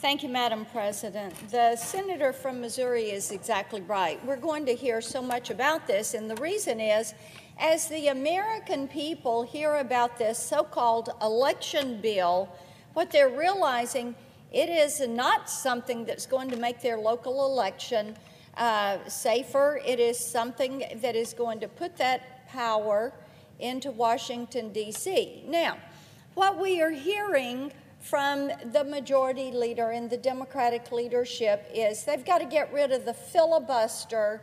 Thank you, Madam President. The senator from Missouri is exactly right. We're going to hear so much about this, and the reason is, as the American people hear about this so-called election bill, what they're realizing, it is not something that's going to make their local election safer. It is something that is going to put that power into Washington, D.C. Now, what we are hearing from the majority leader and the Democratic leadership is they've got to get rid of the filibuster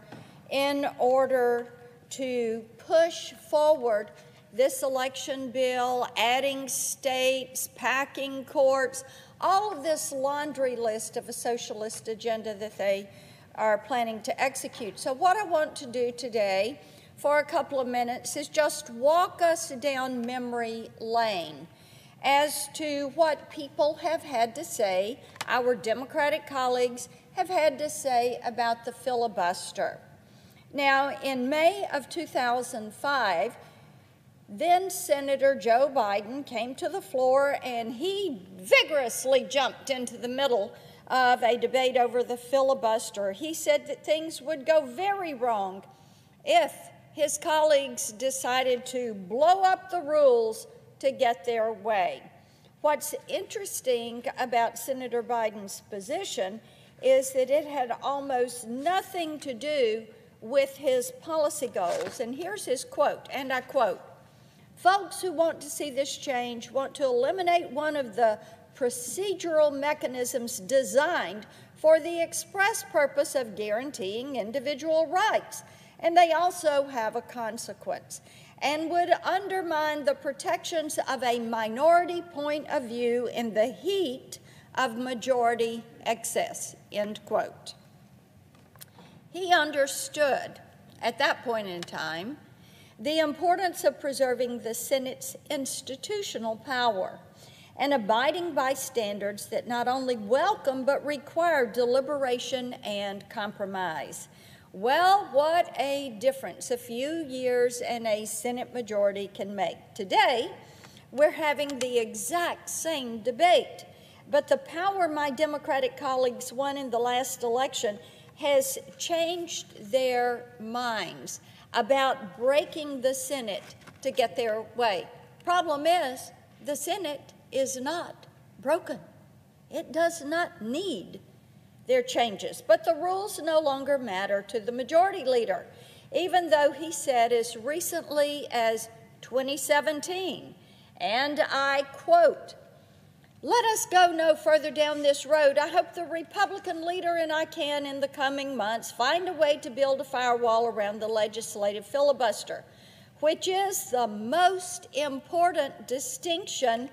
in order to push forward this election bill, adding states, packing courts, all of this laundry list of a socialist agenda that they are planning to execute. So what I want to do today for a couple of minutes is just walk us down memory lane as to what people have had to say, our Democratic colleagues have had to say about the filibuster. Now, in May of 2005, then Senator Joe Biden came to the floor and he vigorously jumped into the middle of a debate over the filibuster. He said that things would go very wrong if his colleagues decided to blow up the rules to get their way. What's interesting about Senator Biden's position is that it had almost nothing to do with his policy goals. And here's his quote, and I quote, "Folks who want to see this change want to eliminate one of the procedural mechanisms designed for the express purpose of guaranteeing individual rights, and they also have a consequence, and would undermine the protections of a minority point of view in the heat of majority excess," end quote. He understood at that point in time the importance of preserving the Senate's institutional power and abiding by standards that not only welcome but require deliberation and compromise. Well, what a difference a few years and a Senate majority can make. Today, we're having the exact same debate, but the power my Democratic colleagues won in the last election has changed their minds about breaking the Senate to get their way. Problem is, the Senate is not broken. It does not need their changes, but the rules no longer matter to the majority leader, even though he said as recently as 2017, and I quote, "Let us go no further down this road. I hope the Republican leader and I can, in the coming months, find a way to build a firewall around the legislative filibuster, which is the most important distinction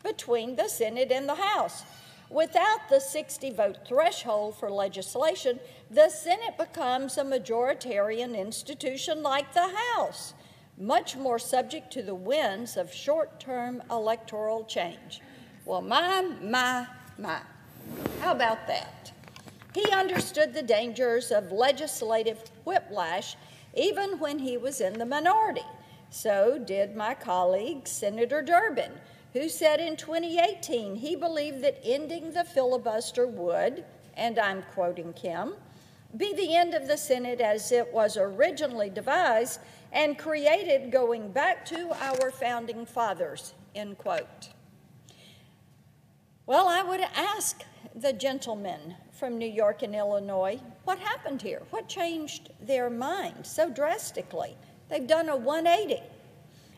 between the Senate and the House. Without the 60-vote threshold for legislation, the Senate becomes a majoritarian institution like the House, much more subject to the winds of short-term electoral change." Well, my. How about that? He understood the dangers of legislative whiplash even when he was in the minority. So did my colleague, Senator Durbin, who said in 2018 he believed that ending the filibuster would, and I'm quoting him, "be the end of the Senate as it was originally devised and created going back to our founding fathers," end quote. Well, I would ask the gentlemen from New York and Illinois, what happened here? What changed their mind so drastically? They've done a 180.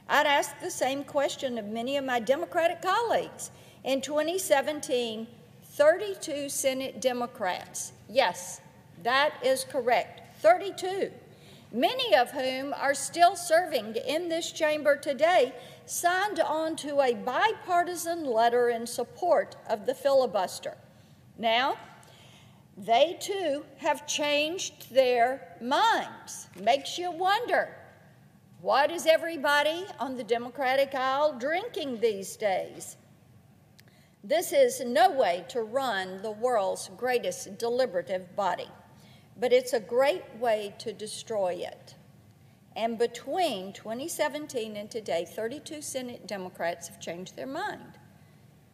I'd ask the same question of many of my Democratic colleagues. In 2017, 32 Senate Democrats, yes, that is correct, 32, many of whom are still serving in this chamber today, signed on to a bipartisan letter in support of the filibuster. Now, they too have changed their minds. Makes you wonder, what is everybody on the Democratic aisle drinking these days? This is no way to run the world's greatest deliberative body, but it's a great way to destroy it. And between 2017 and today, 32 Senate Democrats have changed their mind.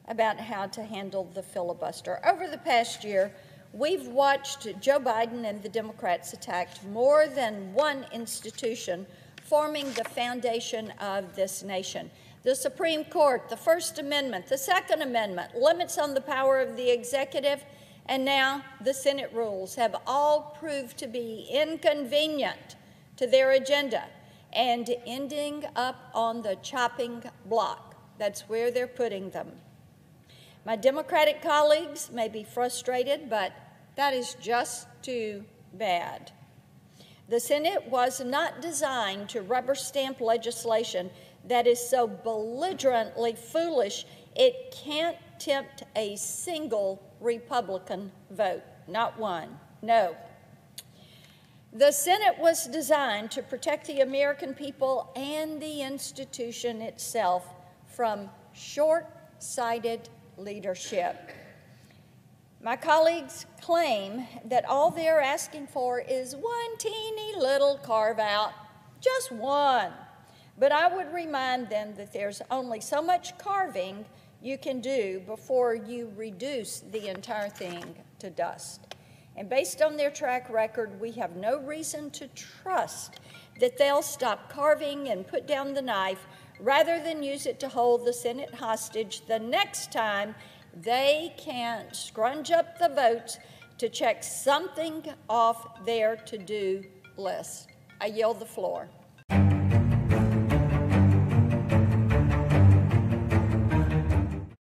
about how to handle the filibuster. Over the past year, we've watched Joe Biden and the Democrats attack more than one institution forming the foundation of this nation. The Supreme Court, the First Amendment, the Second Amendment, limits on the power of the executive, and now the Senate rules have all proved to be inconvenient to their agenda and ending up on the chopping block. That's where they're putting them. My Democratic colleagues may be frustrated, but that is just too bad. The Senate was not designed to rubber stamp legislation that is so belligerently foolish it can't tempt a single Republican vote. Not one. No. The Senate was designed to protect the American people and the institution itself from short-sighted leadership. My colleagues claim that all they're asking for is one teeny little carve-out, just one. But I would remind them that there's only so much carving you can do before you reduce the entire thing to dust. And based on their track record, we have no reason to trust that they'll stop carving and put down the knife rather than use it to hold the Senate hostage the next time they can't scrunch up the votes to check something off their to-do list. I yield the floor.